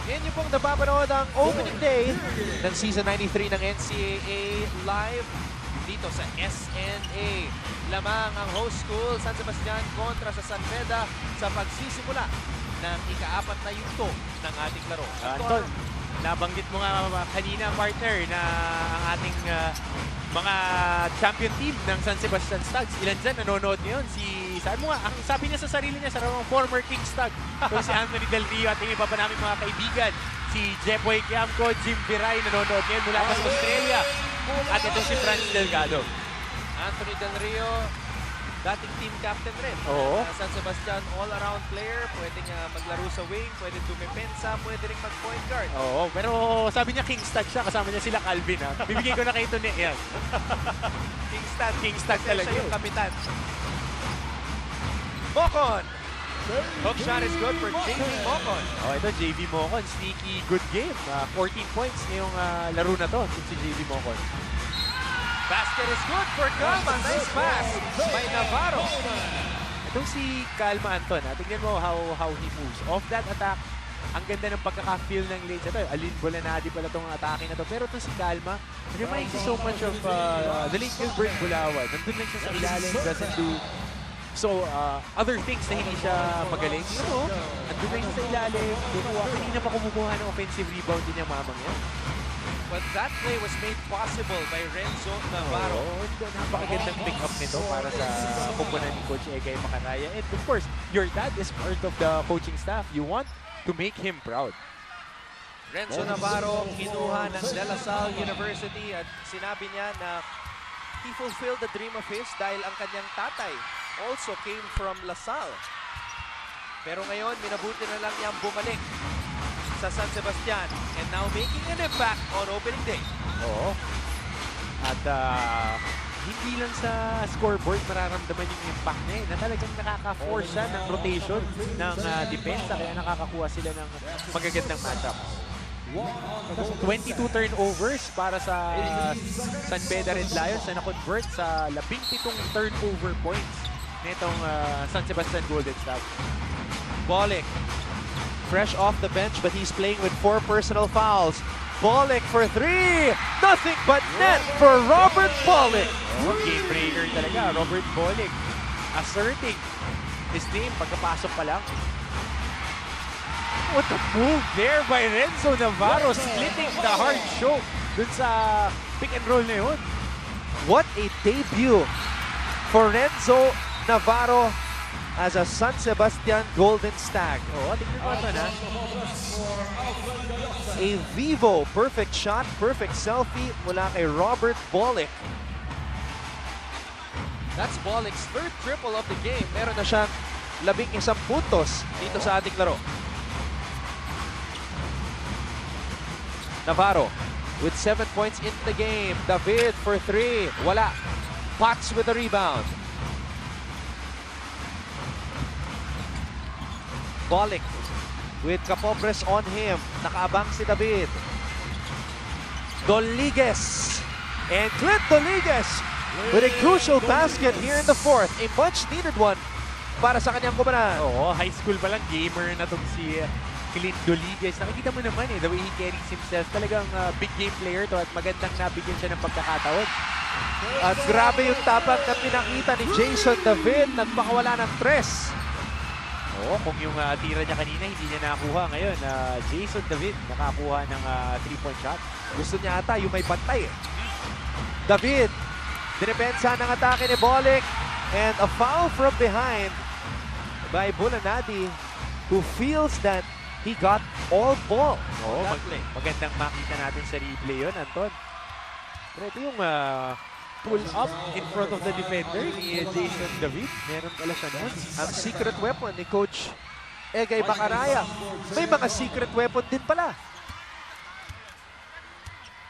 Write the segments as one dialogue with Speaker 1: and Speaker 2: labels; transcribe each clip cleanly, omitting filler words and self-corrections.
Speaker 1: Yan yung pong napapanood ang opening day ng Season 93 ng NCAA Live dito sa SNA. Lamang ang host school, San Sebastian kontra sa San Beda sa pagsisimula ng ika-4 na yugto ng ating laro.
Speaker 2: Anton, nabanggit mo nga kanina, partner, na ang ating mga champion team ng San Sebastian Stags. Ilan dyan nanonood ngayon? Ang sabi niya sa sarili niya, sa former King Stag. So, si Anthony Del Rio at yung iba pa namin mga kaibigan. Si Jepoy Kiamco, Jim Biray nanonood ngayon mula sa Australia. At ito si Franz Delgado.
Speaker 1: Anthony Del Rio, dating team captain rin.
Speaker 2: Oo.
Speaker 1: San Sebastian all-around player. Pwedeng maglaro sa wing, pwedeng dumipensa, pwede rin mag-point guard.
Speaker 2: Oo, pero sabi niya King Stag siya. Kasama niya sila Calvin. Ha? Bibigay ko na kay ito niya. King Stag talaga.
Speaker 1: Siya yung kapitan. Mocon! Hook shot is good for JV Mocon.
Speaker 2: Oh, ito JV Mocon, sneaky good game. 14 points ngayong laro na to si JV Mocon.
Speaker 1: Basket is good for Calma. Nice pass by Navarro.
Speaker 2: Itong si Calma, Anton, tingnan mo how he moves. Off that attack, ang ganda ng pagkaka-feel ng lanes. Ito, Alin Bolanadi pala itong atake na to. Pero itong si Calma, reminds you so much of the late Gilbert Bulawan. Nandun lang siya sa ilalim, doesn't do other things na hindi siya magaling. Pero, nandun lang siya sa ilalim, hindi na pa kumukuha ng offensive rebound din yung mamang yan.
Speaker 1: But that play was made possible by Renzo Navarro.
Speaker 2: Napakagandang pick-up nito para sa kupunan ni Coach Egay Macaraya. And of course, your dad is part of the coaching staff. You want to make him proud.
Speaker 1: Renzo Navarro, kinuha ng De La Salle University at sinabi niya na he fulfilled the dream of his dahil ang kanyang tatay also came from La Salle. Pero ngayon, minabuti na lang niyang bumalik sa San Sebastian and now making an impact on opening day.
Speaker 2: Oo. At hindi lang sa scoreboard mararamdaman yung impact niya na talagang nakaka-force siya ng rotation ng depensa kaya nakakakuha sila ng magagandang matchup. 22 turnovers para sa San Beda Red Lions na na-convert sa 17 turnover points nitong San Sebastian Golden Stars.
Speaker 1: Bolick, fresh off the bench, but he's playing with 4 personal fouls. Bolick for 3! Nothing but net for Robert Bolick!
Speaker 2: Oh, game breaker talaga, Robert Bolick. Asserting his name pagkapasok pa lang. What a move there by Renzo Navarro, splitting the hard choke dun sa pick and roll na yun.
Speaker 1: What a debut for Renzo Navarro as a San Sebastian Golden Stag.
Speaker 2: Oh, tingnan mo ito na.
Speaker 1: A vivo, perfect shot, perfect selfie mula kay Robert Bolick. That's Bolick's 3rd triple of the game. Meron na siyang 11 puntos dito sa ating laro. Navarro with 7 points in the game. David for 3. Wala. Potts with the rebound. Bolick with Capobres on him. Nakaabang si David. Doliguez. And Clint Doliguez with a crucial basket here in the 4th. A much-needed one para sa kanyang kumanan.
Speaker 2: Oo, high school pa lang, gamer na itong si Clint Doliguez. Nakikita mo naman the way he carries himself. Talagang big game player to at magandang nabigyan siya ng pagkakataon.
Speaker 1: At grabe yung tapat na pinakita ni Jason David. Nagpakawala ng 3.
Speaker 2: Oo, kung yung tira niya kanina hindi niya nakuha ngayon, Jason David nakakuha ng 3-point shot.
Speaker 1: Gusto niya ata yung may pantay. David, dinipensa ng atake ni Bolick. And a foul from behind by Bulanadi, who feels that he got all ball.
Speaker 2: Oo, magandang makita natin sa replay yun, Anton. Pero ito yung pull up in front of the defender ni Jason David. Meron pala siya nun.
Speaker 1: Ang secret weapon ni Coach Egay Macaraya. May mga secret weapon din pala.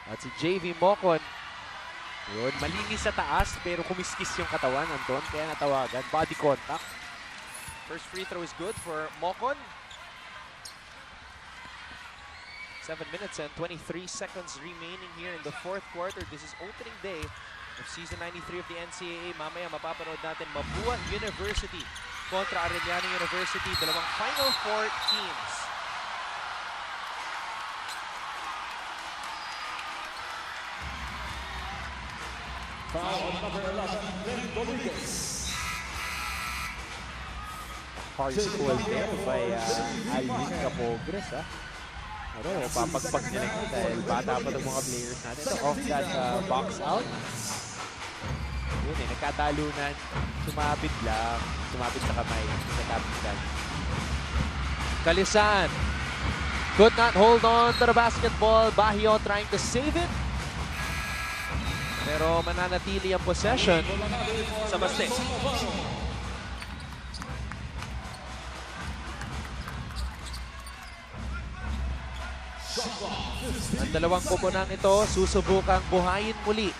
Speaker 1: At si JV Mocon.
Speaker 2: Yun, malinis sa taas pero kumiskis yung katawan, Anton. Kaya natawagan. Body contact.
Speaker 1: First free throw is good for Mocon. 7 minutes and 23 seconds remaining here in the 4th quarter. This is opening day of Season 93 of the NCAA. Mamaya mapapanood natin Mabua University kontra Arellano University. Dalawang Final Four teams.
Speaker 2: Hardcore there by Alvin Capogres, ha? Pero papagpag nila yun dahil bata pa ng mga players natin. So, off that box out. Yun eh, nagkatalunan. Sumabit lang. Sumabit sa kamay. Sa tapitan.
Speaker 1: Kalisan could not hold on to the basketball. Bahio trying to save it. Pero mananatili ang possession sa Baste. Ang dalawang koponan ito susubukang buhayin muli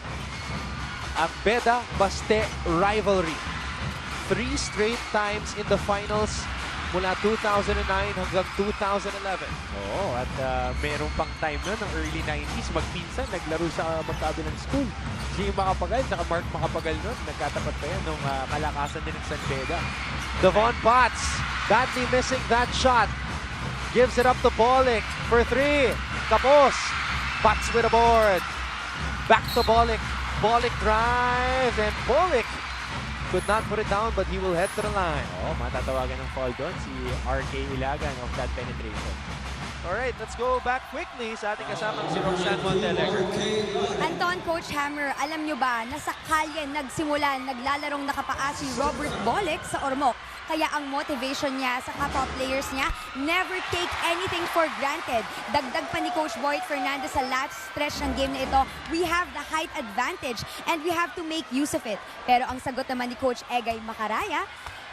Speaker 1: ang Beda Baste Rivalry. 3 straight times in the finals mula 2009 hanggang 2011.
Speaker 2: Oo, at meron pang time nun, ng early 90s, magpinsan, naglaro sa magkabilang school. Si Makapagal, saka Mark Makapagal nun, nagkatapat pa yan nung kalakasan din ng San Beda.
Speaker 1: Devon Potts, badly missing that shot. Gives it up to Bolick for 3. Kapos. Potts with a board. Back to Bolick. Bolick drives and Bolick could not put it down but he will head to the line.
Speaker 2: Oo, matatawagan ng foul doon si RK Ilagan of that penetration.
Speaker 1: Alright, let's go back quickly sa ating kasamang si Roxanne Montelegre.
Speaker 3: Anton, Coach Hammer, alam nyo ba na sa kalye nagsimula naglalarong nakapaa si Robert Bolick sa Ormoc? Kaya ang motivation niya sa kapwa players niya, never take anything for granted. Dagdag pa ni Coach Boyd Fernandez sa last stretch ng game na ito, we have the height advantage and we have to make use of it. Pero ang sagot naman ni Coach Egay Macaraya,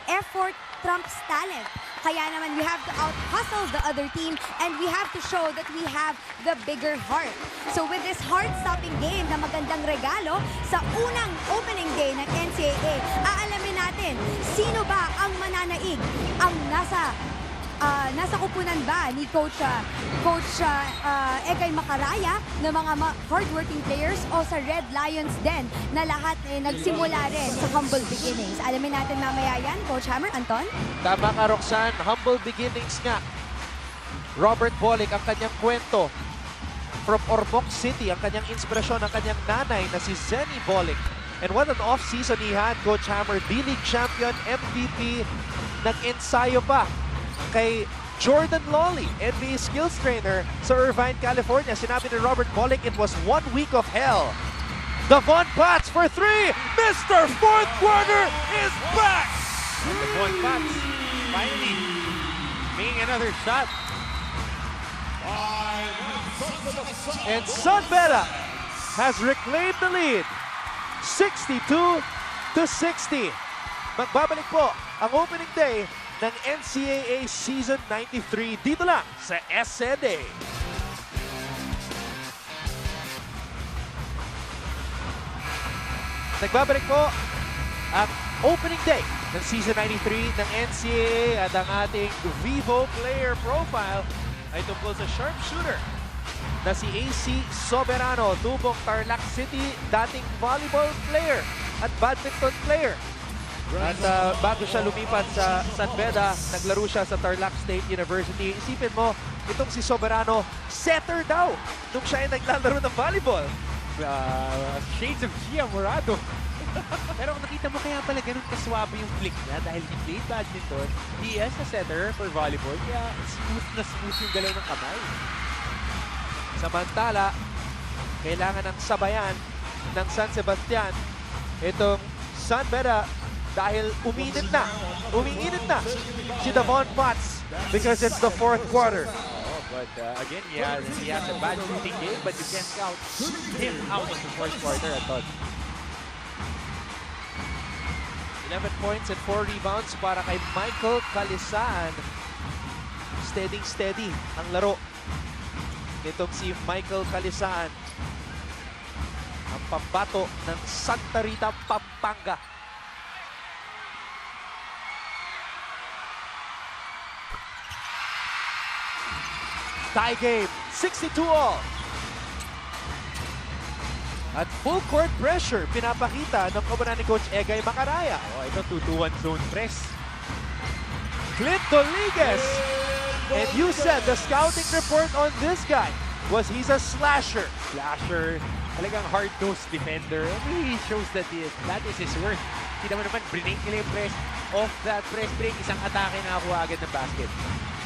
Speaker 3: effort trumps talent. Kaya naman we have to out-hustle the other team and we have to show that we have the bigger heart. So with this heart-stopping game na magandang regalo sa unang opening day ng NCAA, aalamin natin sino ba ang mananaig, ang nasa kupunan ba ni Coach Egay Macaraya ng mga hardworking players o sa Red Lions din na lahat nagsimula rin sa humble beginnings. Alamin natin mamaya yan, Coach Hammer, Anton?
Speaker 1: Tama ka, Roxanne. Humble beginnings nga. Robert Bolick, ang kanyang kwento. From Ormoc City, ang kanyang inspirasyon, ang kanyang nanay na si Zenny Bolick. And what an off-season he had, Coach Hammer. D-League champion, MVP, nag-ensayo pa kay Jordan Lawley, NBA skills trainer sa Irvine, California. Sinabi ni Robert Bolick, it was 1 week of hell. Devon Potts for 3. Mr. Fourth Quarter is back.
Speaker 2: Devon Potts finally making another shot.
Speaker 1: And San Beda has reclaimed the lead. 62-60. Magbabalik po ang opening day ng NCAA Season 93 dito lang sa SNA. Nagbabalik po ang opening day ng Season 93 ng NCAA at ang ating Vivo player profile ay tungkol sa sharpshooter na si AC Soberano, tubong Tarlac City, dating volleyball player at badminton player. At bago siya lumipat sa San Beda, naglaro siya sa Tarlac State University. Isipin mo, itong si Soberano, setter daw nung siya ay naglalaro ng volleyball.
Speaker 2: Shades of Gia Morado. Pero kung nakita mo kaya pala ganun kaswabe yung flick niya dahil he played badminton, he is a setter for volleyball, kaya smooth na smooth yung galaw ng kamay.
Speaker 1: Samantala, kailangan ng sabayan ng San Sebastian itong San Beda dahil umiinit na si Devon Potts because it's the fourth quarter.
Speaker 2: But again, he has a bad shooting game, but you can't count him out of the fourth quarter at all.
Speaker 1: 11 points and 4 rebounds para kay Michael Calisan. Steady ang laro nitong si Michael Calisan, ang pambato ng Santa Rita, Pampanga. Tie game, 62-all. At full court pressure, pinapakita ng koponan ni Coach Egay Macaraya.
Speaker 2: Oh, ito 2-2-1 zone press.
Speaker 1: Clint Doliges. And you said the scouting report on this guy was he's a slasher.
Speaker 2: Slasher, talagang hard-nosed defender. And he shows that that is his worth. Kita mo naman, break nila yung press. Off that press break, isang atake na nakuha agad ng basket.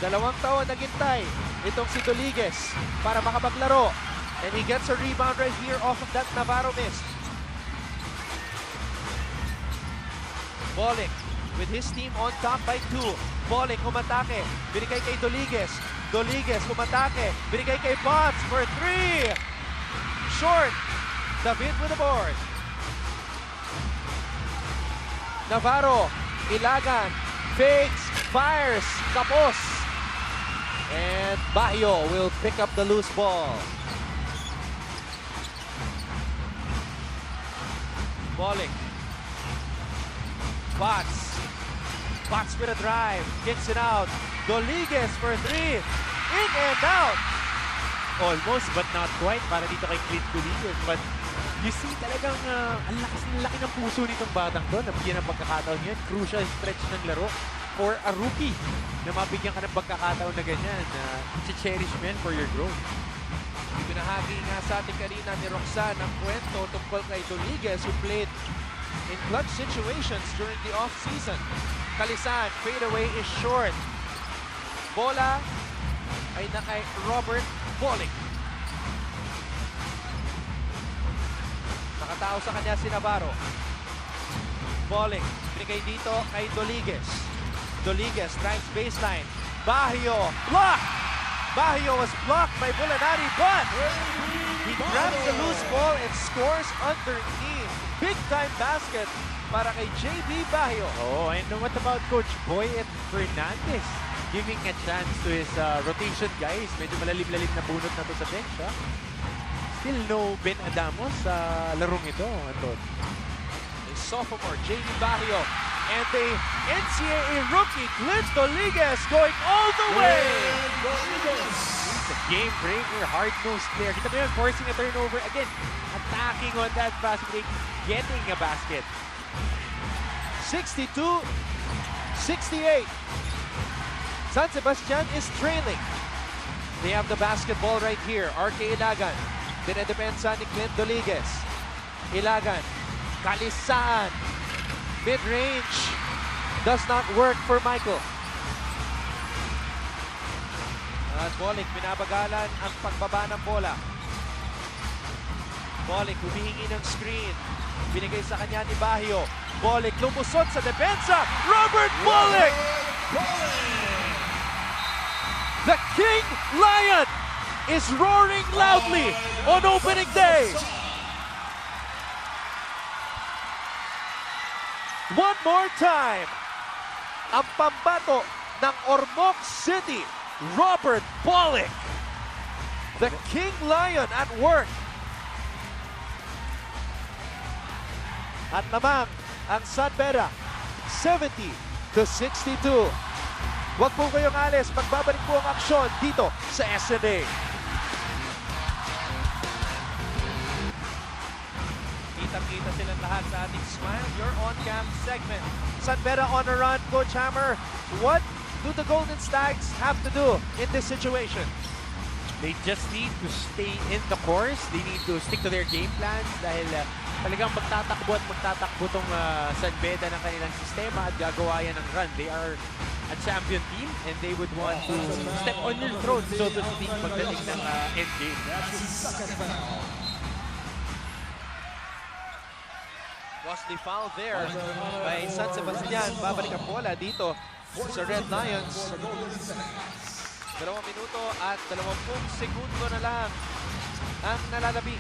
Speaker 1: 2 taon naghintay itong si Doliguez para makapaglaro. And he gets a rebound right here off of that Navarro miss. Bolick with his team on top by 2. Bolick umatake, binigay kay Doliguez. Doliguez umatake, binigay kay Bonds for 3. Short. David with the board. Navarro, Ilagan, fakes, fires, kapos. And Bayo will pick up the loose ball. Bolick. Bots with a drive, kicks it out. Doliguez for 3. In and out.
Speaker 2: Almost, but not quite. Para dito kay Clint Doliguez. But you see talagang ang laki ng puso nitong batang doon. Nabigyan ng pagkakataon yan. Crucial stretch ng laro for a rookie na mabigyan ka ng pagkakataon na ganyan. It's a cherishment for your growth.
Speaker 1: Ibinahagi nga sa ating kanina ni Roxanne ang kwento tungkol kay Doliguez who played in clutch situations during the off-season. Kalisan, fadeaway is short. Bola ay na kay Robert Bolick. Nakatao sa kanya si Navarro. Bolick, binigay dito kay Doliguez. Doliguez drives baseline. Bayo, block! Bayo was blocked by Bulanari, but he grabs the loose ball and scores underneath. Big-time basket para kay JB Bayo.
Speaker 2: Oh, and what about Coach Boyet Fernandez? Giving a chance to his rotation guys. Medyo malalim-lalim na bunot na to sa bench. Still no Ben Adamos sa larong ito, Anton.
Speaker 1: A sophomore, JB Bayo. And the NCAA rookie, Clint Doliguez, going all the way.
Speaker 2: He's a game breaker, hard-nosed player. Kita mo yun, forcing a turnover. Again, attacking on that fast break, getting a basket.
Speaker 1: 62-68. San Sebastian is trailing. They have the basketball right here. RK Ilagan. Dinedepensa ni Clint Doliguez. Ilagan. Kalisaan. Mid-range. Does not work for Michael. At Bolick, binabagalan ang pagbaba ng bola. Bolick, humihingi ng screen. Binigay sa kanya ni Bayo. Bolick, lumusot sa depensa. Robert Bolick! The King Lion is roaring loudly on opening day. One more time. Ang pambato ng Ormoc City, Robert Bolick. The King Lion at work. At namang ang San Beda, 70-62. Huwag po kayong alis. Magbabalik po ang aksyon dito sa SNA. Kitang-kita silang lahat sa ating Smile Your On-Cam segment. San Beda on a run. Coach Hammer, what do the Golden Stags have to do in this situation?
Speaker 2: They just need to stay in the course. They need to stick to their game plans dahil talagang magtatakbo at magtatakbo tong San Beda ng kanilang sistema at gagawa yan ng run. They are a champion team and they would want to step on your throat, so to speak, pagdating ng end game.
Speaker 1: Costly foul there by San Sebastian. Babalik ang bola dito sa Red Lions. 2 minuto at 20 segundo na lang ang nalalabi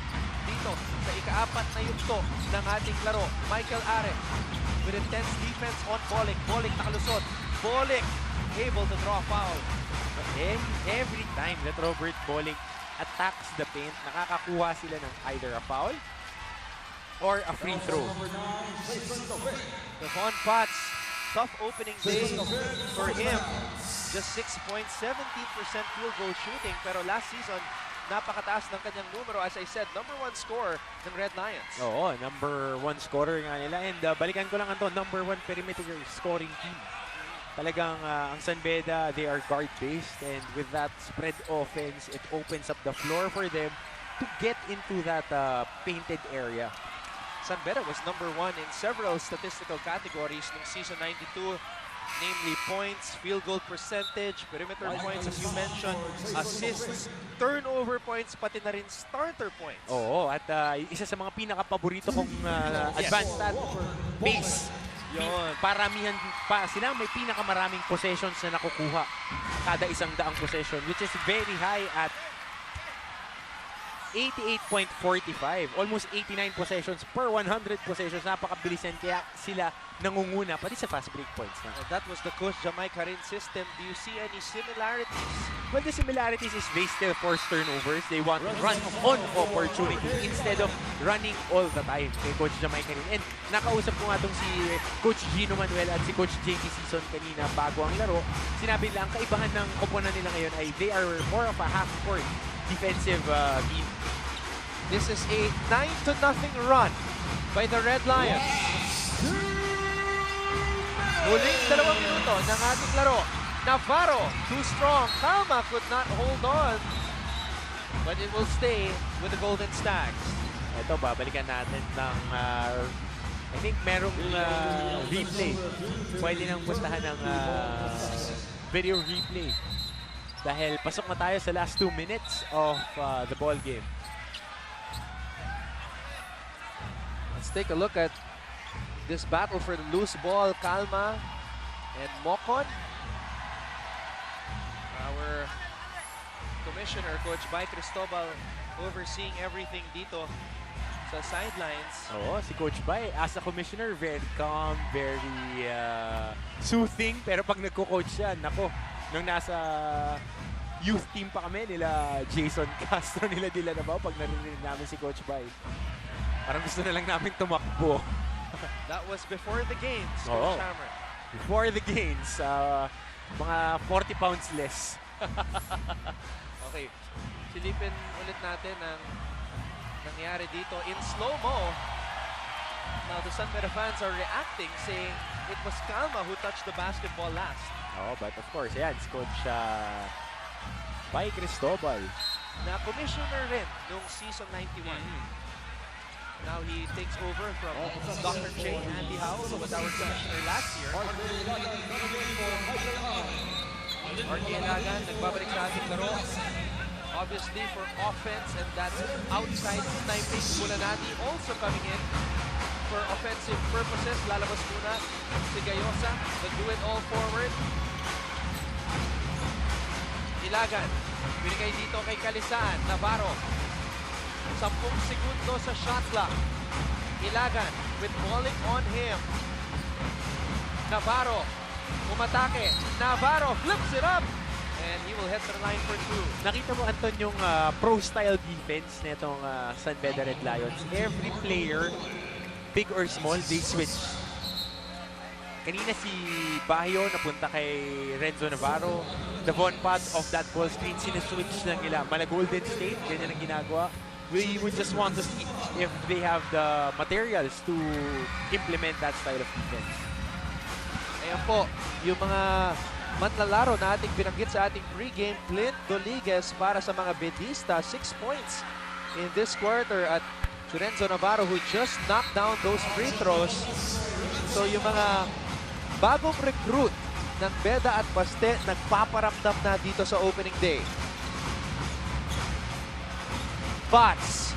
Speaker 1: dito sa ika-4 na yugto ng ating laro. Michael Are with intense defense on Bolick. Bolick nakalusot. Bolick able to draw a foul.
Speaker 2: But every time that Robert Bolick attacks the paint, nakakakuha sila ng either a foul or a free throw.
Speaker 1: Devon Potts, tough opening day for him. Just 6 points, 17% field goal shooting. Pero last season, napakataas ng kanyang numero. As I said, #1 scorer ng Red Lions.
Speaker 2: Oo, #1 scorer nga nila. And balikan ko lang ito, #1 perimeter scoring team. Talagang ang San Beda, they are guard-based. And with that spread offense, it opens up the floor for them to get into that painted area.
Speaker 1: San Beda was #1 in several statistical categories ng season 92, namely points, field goal percentage, perimeter points, as you mentioned, assists, turnover points, pati na rin starter points.
Speaker 2: Oo, at isa sa mga pinaka-paborito kong advanced stat, pace.
Speaker 1: Yun.
Speaker 2: Paramihan pa sila, may pinakamaraming possessions na nakukuha kada 100 possession, which is very high at 88.45. Almost 89 possessions per 100 possessions. Napakabilisan, kaya sila nangunguna, pati sa fast break points na.
Speaker 1: And that was the Coach Jamay Karin system. Do you see any similarities?
Speaker 2: Well, the similarities is they still force turnovers. They want to run on opportunity instead of running all the time kay Coach Jamay Karin. And nakausap ko nga itong si Coach Gino Manuel at si Coach JT Season kanina bago ang laro. Sinabi nila, ang kaibahan ng koponan nila ngayon ay they are more of a half-court defensive team.
Speaker 1: This is a 9-0 run by the Red Lions. Huling 2 minuto ng ating laro. Navarro, too strong. Calma could not hold on. But it will stay with the Golden Stags.
Speaker 2: Ito, babalikan natin ng I think merong replay. Pwede nang puntahan ng video replay. Dahil pasok na tayo sa last 2 minutes of the ball game.
Speaker 1: Let's take a look at this battle for the loose ball. Calma and Mocon. Our commissioner, Coach Bay Cristobal, overseeing everything dito sa sidelines.
Speaker 2: Oo, si Coach Bay, as a commissioner, very calm, very soothing. Pero pag nagko-coach siya, nako, nung nasa youth team pa kami, nila Jason Castro, nila Dilanabaw, pag narinig namin si Coach Bay, parang gusto na lang namin tumakbo.
Speaker 1: That was before the games,
Speaker 2: Oo.
Speaker 1: Coach Hammer.
Speaker 2: Before the games, mga 40 pounds less.
Speaker 1: Okay, silipin ulit natin ang nangyari dito in slow-mo. Now the San Beda fans are reacting, saying it was Calma who touched the basketball last.
Speaker 2: Oh, but of course, yan, si Coach Bay Cristobal.
Speaker 1: Na commissioner rin noong season 91. Now he takes over from Dr. J. Andy Howe, who was our commissioner last year. RJ Ilagan, nagbabalik sa ating laro. Obviously for offense, and that's outside sniping. Bulanati also coming in for offensive purposes. Lalabas muna si Gayosa, but do it all forward. Ilagan, binigay dito kay Kalisaan. Navarro, 10 segundo sa shot clock. Ilagan with balling on him. Navarro, umatake. Navarro flips it up. And he will head to the line for 2.
Speaker 2: Nakita mo, Anton, yung pro-style defense nitong San Beda Red Lions. Every player, big or small, they switch. Kanina si Bahio napunta kay Renzo Navarro. Devon Potts off that ball screen, sinaswitch lang nila. Mala Golden State, ganyan ang ginagawa. We would just want to see if they have the materials to implement that style of defense.
Speaker 1: Ayan po, yung mga manlalaro na ating binanggit sa ating pregame. Clint Doliguez para sa mga Bedista, 6 points in this quarter. At si Renzo Navarro who just knocked down those free throws. So yung mga bagong recruit ng Beda at Baste nagpaparamdam na dito sa opening day. Potts.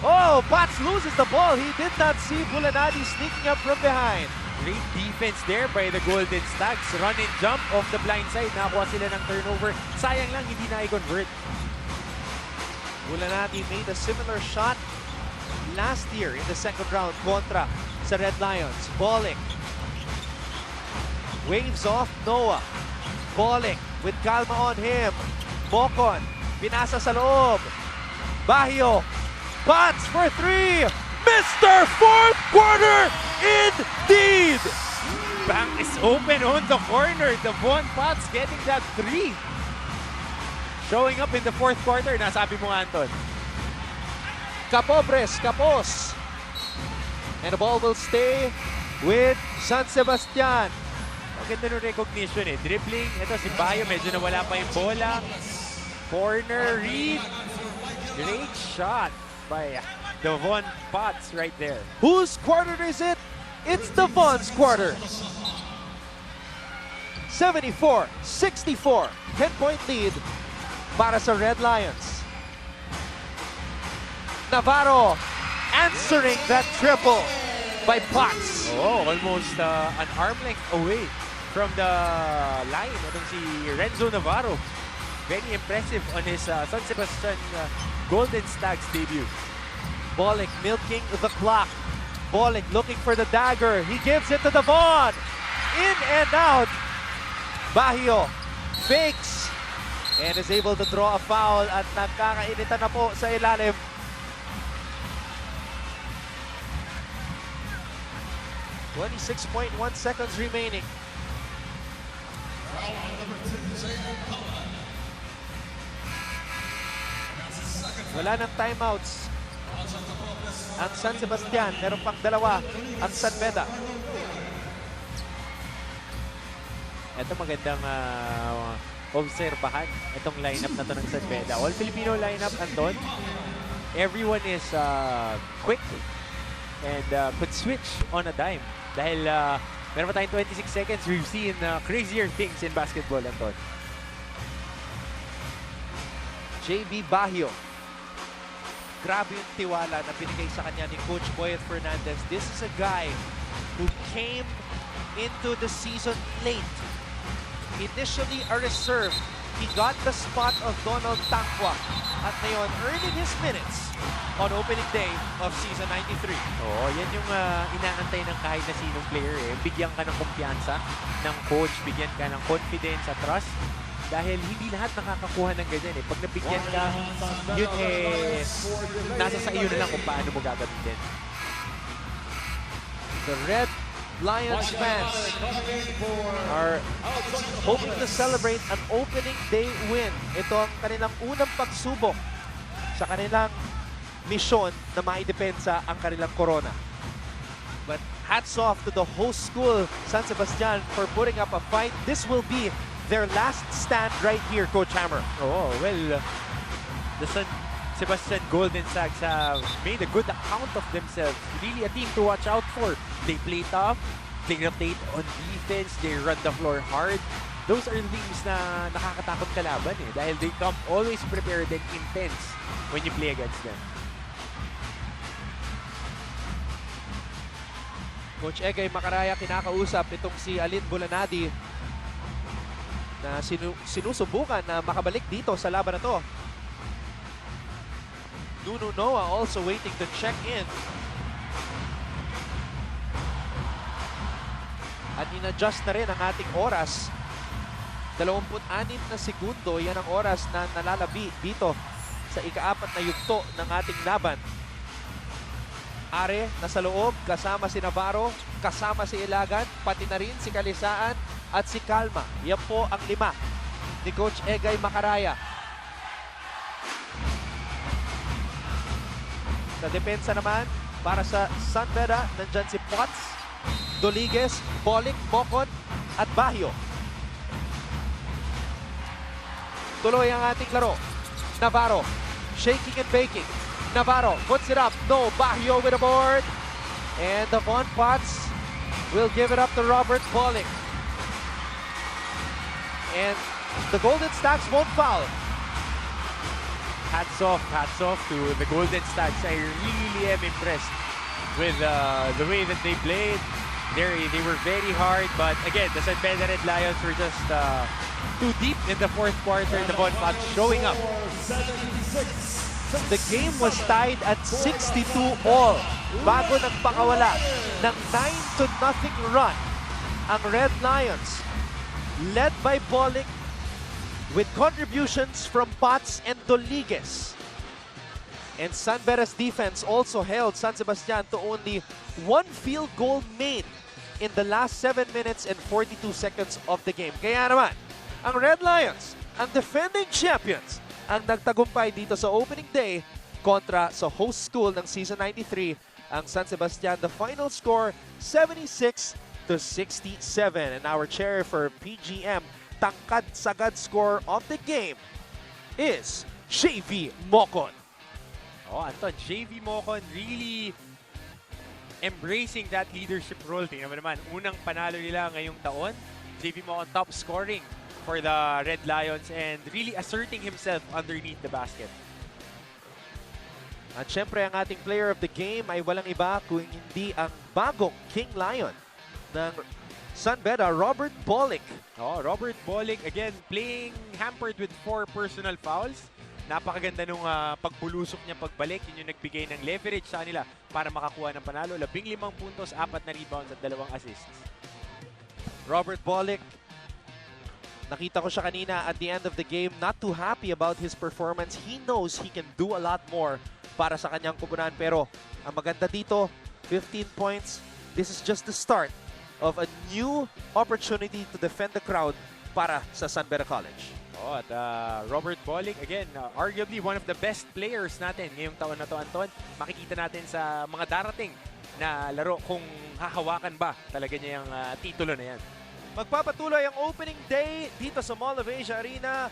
Speaker 1: Oh, Potts loses the ball. He did not see Bulanadi sneaking up from behind.
Speaker 2: Great defense there by the Golden Stags. Run and jump off the blind side. Nakakuha sila ng turnover. Sayang lang, hindi na i-convert.
Speaker 1: Bulanadi made a similar shot last year in the second round kontra sa Red Lions. Bolek. Waves off Noah. Bolek with Calma on him. Mocon. Pinasa sa loob. Bahio. Potts for 3. Mr. Fourth Quarter indeed!
Speaker 2: Bank is open on the corner. Devon Potts getting that 3. Showing up in the fourth quarter. Nasabi mo, Anton.
Speaker 1: Capobres, Capos. And the ball will stay with San Sebastian.
Speaker 2: Ang ganda ng recognition eh. Dribbling. Ito si Bayo, medyo nawala pa yung bola. Corner read. Great shot by Devon Potts right there.
Speaker 1: Whose quarter is it? It's Devon's quarter. 74-64. 10-point lead para sa Red Lions. Navarro answering that triple by Potts.
Speaker 2: Oh, almost an arm length away from the line. Itong si Renzo Navarro. Very impressive on his San Sebastian Golden Stags debut.
Speaker 1: Bolick milking the clock. Bolick looking for the dagger. He gives it to Devon. In and out. Bahio fakes and is able to draw a foul at nagkakainitan na po sa ilalim. .1 seconds remaining. Wala ng timeouts ang San Sebastian. Meron pang dalawa ang San Beda.
Speaker 2: Ito magandang obserbahan itong lineup na to ng San Beda. All Filipino lineup, Anton. Everyone is quick and could switch on a dime. Dahil meron pa tayong 26 seconds, we've seen crazier things in basketball, Anton.
Speaker 1: JB Bahio. Grabe yung tiwala na binigay sa kanya ni Coach Boyet Fernandez. This is a guy who came into the season late. Initially a reserve. He got the spot of Donald Tangwa at ngayon earning his minutes on opening day of season 93.
Speaker 2: Oo, yan yung inaantay ng kahit na sinong player eh. Bigyan ka ng kumpiyansa ng coach, bigyan ka ng confidence at trust. Dahil hindi lahat nakakakuha ng ganyan eh. Pag nabigyan ka, yun eh, nasa sa iyo na lang kung paano mo gagamitin.
Speaker 1: The Red Lions fans are hoping to celebrate an opening day win. Ito ang kanilang unang pagsubok sa kanilang misyon na maidepensa ang kanilang corona. But hats off to the host school, San Sebastian, for putting up a fight. This will be their last stand right here, Coach Hammer.
Speaker 2: Oh, well, the San Sebastian Golden Stags have made a good account of themselves. Really a team to watch out for. They play tough, they rotate on defense, they run the floor hard. Those are teams na nakakatakot kalaban eh. Dahil they come always prepared and intense when you play against them.
Speaker 1: Coach Egay Macaraya kinakausap itong si Alin Bulanadi na sinusubukan na makabalik dito sa laban na to. Nunu Noah also waiting to check in. At in-adjust na rin ang ating oras. 26 na segundo, yan ang oras na nalalabi dito sa ika-4 na yugto ng ating laban. Are nasa loob, kasama si Navarro, kasama si Ilagan, pati na rin si Kalisaan at si Calma. Yan po ang 5 ni Coach Egay Macaraya. Sa depensa naman, para sa San Beda, nandyan si Potts, Doliguez, Bolick, Bocon at Bahio. Tuloy ang ating laro. Navarro, shaking and baking. Navarro puts it up. No, Bahio with a board. And Devon Potts will give it up to Robert Bolick. And the Golden Stags won't foul.
Speaker 2: Hats off to the Golden Stags. I really am impressed with the way that they played. They were very hard, but again, the San Beda Red Lions were just too deep in the fourth quarter. Devon Potts showing up.
Speaker 1: The game was tied at 62 all bago nagpakawala ng 9-0 run ang Red Lions, led by Bolick with contributions from Potts and Doliguez. And San Beda's defense also held San Sebastian to only 1 field goal made in the last 7 minutes and 42 seconds of the game. Kaya naman, ang Red Lions, ang defending champions, ang nagtagumpay dito sa opening day kontra sa host school ng season 93, ang San Sebastian. The final score, 76-67. And our chair for PGM, tangkad-sagad score of the game, is JV Mocon.
Speaker 2: Oh, Anton, JV Mocon really embracing that leadership role. Tingnan mo naman, unang panalo nila ngayong taon. JV Mocon top scoring for the Red Lions and really asserting himself underneath the basket.
Speaker 1: At syempre, ang ating player of the game ay walang iba kung hindi ang bagong King Lion ng San Beda, Robert Bolick.
Speaker 2: Oh, Robert Bolick, again, playing hampered with 4 personal fouls. Napakaganda nung pagbulusok niya pagbalik. Yun yung nagbigay ng leverage sa kanila para makakuha ng panalo. 15 puntos, 4 na rebounds at 2 assists.
Speaker 1: Robert Bolick, nakita ko siya kanina at the end of the game, not too happy about his performance. He knows he can do a lot more para sa kanyang kupunan. Pero ang maganda dito, 15 points. This is just the start of a new opportunity to defend the crowd para sa San Beda College.
Speaker 2: Oh, at Robert Bolick, again, arguably one of the best players natin ngayong taon na to, Anton. Makikita natin sa mga darating na laro kung hahawakan ba talaga niya yung titulo na yan.
Speaker 1: Magpapatuloy ang opening day dito sa Mall of Asia Arena.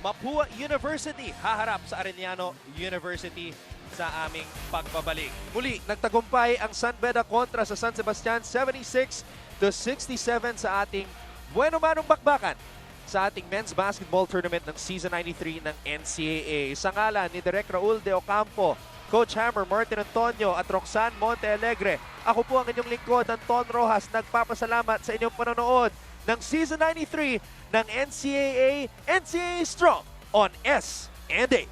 Speaker 1: Mapua University haharap sa Arellano University sa aming pagbabalik. Muli, nagtagumpay ang San Beda kontra sa San Sebastian 76-67 sa ating bueno manong bakbakan sa ating men's basketball tournament ng Season 93 ng NCAA. Sa ngalan ni Direk Raul de Ocampo, Coach Hammer, Martin Antonio at Roxanne Montealegre, ako po ang inyong lingkod, Anton Rojas, nagpapasalamat sa inyong panonood ng Season 93 ng NCAA Strong on S&A.